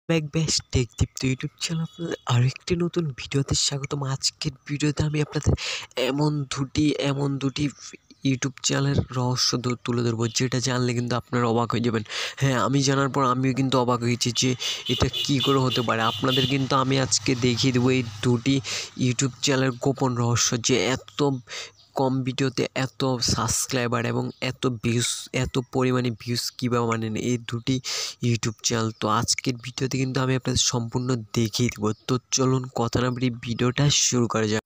Back ব্যাশ টেকদীপ্ত YouTube channel আপনাদের আরেকটি নতুন ভিডিওতে স্বাগতম। আজকের ভিডিওতে আমি আপনাদের এমন দুটি ইউটিউব চ্যানেলের রহস্য তুলে ধরবো, যেটা জানলে কিন্তু আপনারা অবাক হয়ে যাবেন। হ্যাঁ, আমি জানার পর আমিও কিন্তু অবাক হয়েছি যে এটা কী করে হতে পারে। আপনাদের কিন্তু আমি আজকে দেখিয়ে দেবো এই দুটি ইউটিউব চ্যানেলের গোপন রহস্য, যে এত কম ভিডিওতে এত সাবস্ক্রাইবার এবং এত পরিমাণে ভিউজ কীভাবে মানেন এই দুটি ইউটিউব চ্যানেল। তো আজকের ভিডিওতে কিন্তু আমি আপনাদের সম্পূর্ণ দেখিয়ে দেবো। তো চলুন কথা না বাড়িয়ে ভিডিওটা শুরু করা যাক।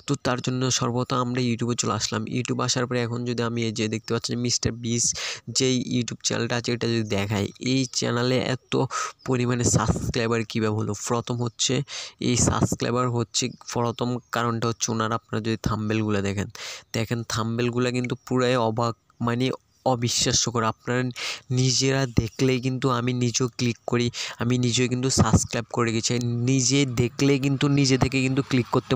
তো তার জন্য সর্বপ্রথম আমরা ইউটিউবে চলে আসলাম। ইউটিউব আসার পরে এখন যদি আমি এই যে দেখতে পাচ্ছেন মিস্টার বিস যেই ইউটিউব চ্যানেলটা আছে, এটা যদি দেখাই, এই চ্যানেলে এত পরিমাণে সাবস্ক্রাইবার কীভাবে হলো। প্রথম হচ্ছে এই সাবস্ক্রাইবার হচ্ছে, প্রথম কারণটা হচ্ছে ওনারা, আপনারা যদি থাম্বনেলগুলো দেখেন থাম্বনেলগুলো কিন্তু পুরাই অবাক, মানে অবিশ্বাস্যকর। আপনারা নিজেরা দেখলেই কিন্তু, আমি নিজেও ক্লিক করি, আমি নিজেও কিন্তু সাবস্ক্রাইব করে গেছি। নিজে দেখলে কিন্তু নিজে থেকে কিন্তু ক্লিক করতে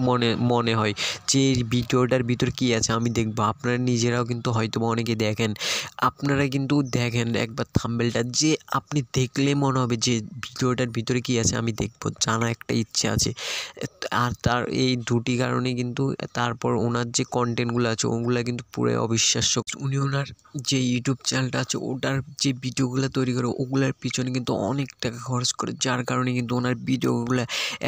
মনে হয় যে এই ভিডিওটার ভিতর কী আছে আমি দেখবো। আপনারা নিজেরাও কিন্তু হয়তো অনেকে দেখেন, আপনারা কিন্তু দেখেন একবার থাম্বনেলটা, যে আপনি দেখলে মনে হবে যে ভিডিওটার ভিতরে কী আছে আমি দেখবো, জানার একটা ইচ্ছে আছে। আর তার এই দুটি কারণে কিন্তু, তারপর ওনার যে কন্টেন্টগুলো আছে ওগুলো কিন্তু পুরো অবিশ্বাস্য। উনি ওনার যে ইউটিউব চ্যানেলটা আছে ওটার যে ভিডিওগুলো তৈরি করে ওগুলোর পিছনে কিন্তু অনেক টাকা খরচ করে, যার কারণে কিন্তু ওনার ভিডিওগুলো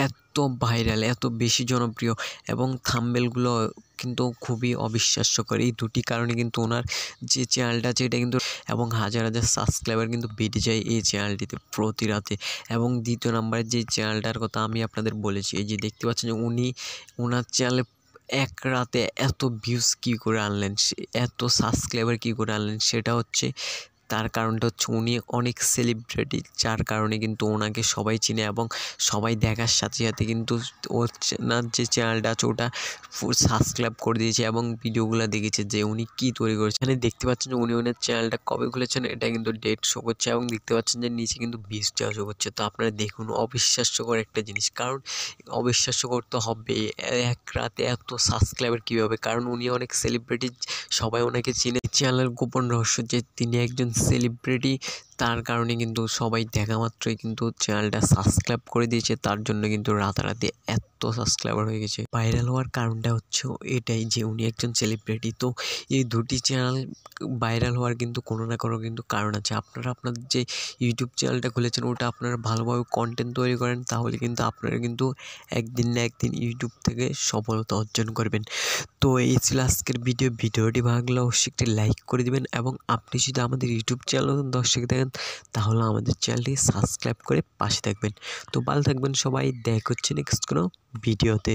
এত ভাইরাল, এত বেশি জনপ্রিয়, এবং থাম্বনেলগুলো কিন্তু খুবই অবিশ্বাস্যকর। এই দুটি কারণে কিন্তু ওনার যে চ্যানেলটা আছে এটা কিন্তু, এবং হাজার হাজার সাবস্ক্রাইবার কিন্তু বেড়ে যায় এই চ্যানেলটিতে প্রতি রাতে। এবং দ্বিতীয় নাম্বারে যে চ্যানেলটার কথা আমি আপনাদের বলেছি, এই যে দেখতে পাচ্ছেন যে ওনার চ্যানেলে এক রাতে এত ভিউজ কী করে আনলেন, এত সাবস্ক্রাইবার কী করে আনলেন, সেটা হচ্ছে, তার কারণটা হচ্ছে উনি অনেক সেলিব্রিটি, যার কারণে কিন্তু ওনাকে সবাই চিনে, এবং সবাই দেখার সাথে সাথে কিন্তু ওনার যে চ্যানেলটা আছে ওটা সাবস্ক্রাইব করে দিয়েছে এবং ভিডিওগুলো দেখেছে যে উনি কী তৈরি করেছেন। এখানে দেখতে পাচ্ছেন যে উনি ওনার চ্যানেলটা কবে খুলেছেন এটা কিন্তু ডেট শো করছে, এবং দেখতে পাচ্ছেন যে নিচে কিন্তু ভিউজটা শো করছে। তো আপনারা দেখুন, অবিশ্বাস্যকর একটা জিনিস, কারণ অবিশ্বাস্যকর তো হবে, এক রাতে এত সাবস্ক্রাইবার কীভাবে, কারণ উনি অনেক সেলিব্রিটি, সবাই ওনাকে চিনে। চ্যানেলের গোপন রহস্য যে তিনি একজন সেলিব্রিটি, তার কারণে কিন্তু সবাই দেখা মাত্রই কিন্তু চ্যানেলটা সাবস্ক্রাইব করে দিয়েছে, তার জন্য কিন্তু রাতারাতি এত সাবস্ক্রাইবার হয়ে গেছে। ভাইরাল হওয়ার কারণটা হচ্ছে এটাই যে উনি একজন সেলিব্রিটি। তো এই দুটি চ্যানেল ভাইরাল হওয়ার কিন্তু কোনো না কোনো কিন্তু কারণ আছে। আপনারা আপনাদের যে ইউটিউব চ্যানেলটা খুলেছেন ওটা আপনারা ভালোভাবে কন্টেন্ট তৈরি করেন, তাহলে কিন্তু আপনারা কিন্তু একদিন না একদিন ইউটিউব থেকে সফলতা অর্জন করবেন। তো এই ছিল আজকের ভিডিওটি ভালো লাগলে অবশ্যই একটি লাইক করে দিবেন, এবং আপনি যদি আমাদের ইউটিউব চ্যানেল দর্শক দেখেন তাহলে আমাদের চ্যানেলটি সাবস্ক্রাইব করে পাশে থাকবেন। তো ভালো থাকবেন সবাই, দেখা হচ্ছে নেক্সট কোনো ভিডিওতে।